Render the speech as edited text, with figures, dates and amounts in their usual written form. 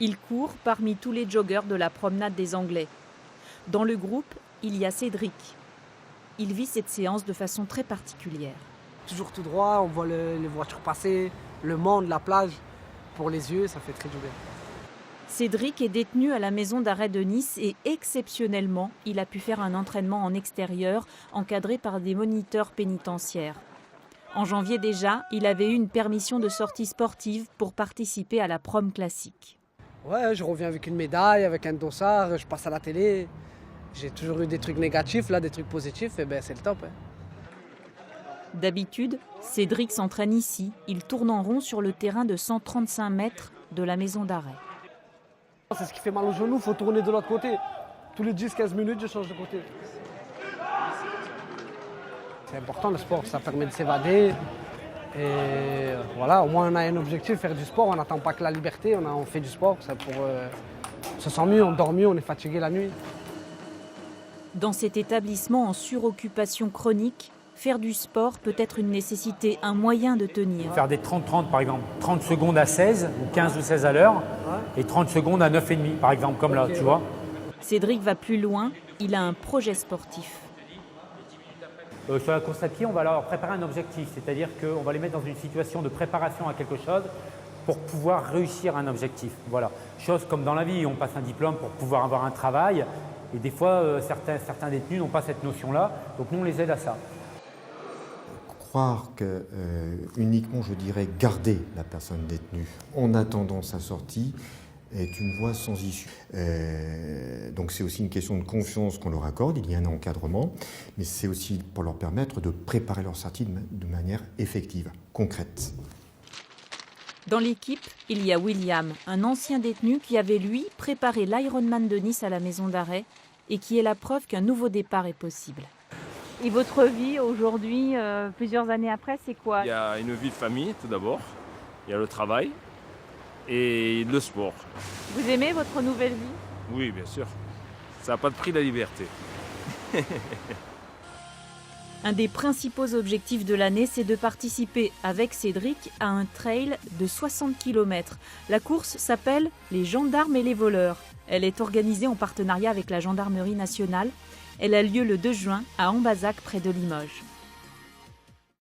Il court parmi tous les joggeurs de la promenade des Anglais. Dans le groupe, il y a Cédric. Il vit cette séance de façon très particulière. Toujours tout droit, on voit les voitures passer, le monde, la plage. Pour les yeux, ça fait très du bien. Cédric est détenu à la maison d'arrêt de Nice et exceptionnellement, il a pu faire un entraînement en extérieur encadré par des moniteurs pénitentiaires. En janvier déjà, il avait eu une permission de sortie sportive pour participer à la prom classique. Ouais, je reviens avec une médaille, avec un dossard, je passe à la télé. J'ai toujours eu des trucs négatifs, là des trucs positifs, et ben c'est le top. D'habitude, Cédric s'entraîne ici. Il tourne en rond sur le terrain de 135 mètres de la maison d'arrêt. C'est ce qui fait mal au genou, il faut tourner de l'autre côté. Tous les 10-15 minutes, je change de côté. C'est important le sport, ça permet de s'évader. Et voilà, au moins on a un objectif, faire du sport. On n'attend pas que la liberté, on fait du sport. Ça pour, on se sent mieux, on dort mieux, on est fatigué la nuit. Dans cet établissement en suroccupation chronique, faire du sport peut être une nécessité, un moyen de tenir. Faire des 30-30 par exemple, 30 secondes à 16 ou 15 ou 16 à l'heure et 30 secondes à 9,5 par exemple, comme là, tu vois. Cédric va plus loin, il a un projet sportif. Sur la course à pied, on va leur préparer un objectif, c'est-à-dire qu'on va les mettre dans une situation de préparation à quelque chose pour pouvoir réussir un objectif. Voilà. Chose comme dans la vie, on passe un diplôme pour pouvoir avoir un travail et des fois, certains détenus n'ont pas cette notion-là, donc nous on les aide à ça. Croire que uniquement, je dirais, garder la personne détenue en attendant sa sortie est une voie sans issue. Donc c'est aussi une question de confiance qu'on leur accorde, il y a un encadrement, mais c'est aussi pour leur permettre de préparer leur sortie de manière effective, concrète. Dans l'équipe, il y a William, un ancien détenu qui avait, lui, préparé l'Ironman de Nice à la maison d'arrêt et qui est la preuve qu'un nouveau départ est possible. Et votre vie aujourd'hui, plusieurs années après, c'est quoi? Il y a une vie de famille tout d'abord, il y a le travail et le sport. Vous aimez votre nouvelle vie? Oui, bien sûr. Ça n'a pas de prix la liberté. Un des principaux objectifs de l'année, c'est de participer avec Cédric à un trail de 60 km. La course s'appelle Les Gendarmes et les Voleurs. Elle est organisée en partenariat avec la Gendarmerie nationale. Elle a lieu le 2 juin à Ambazac, près de Limoges.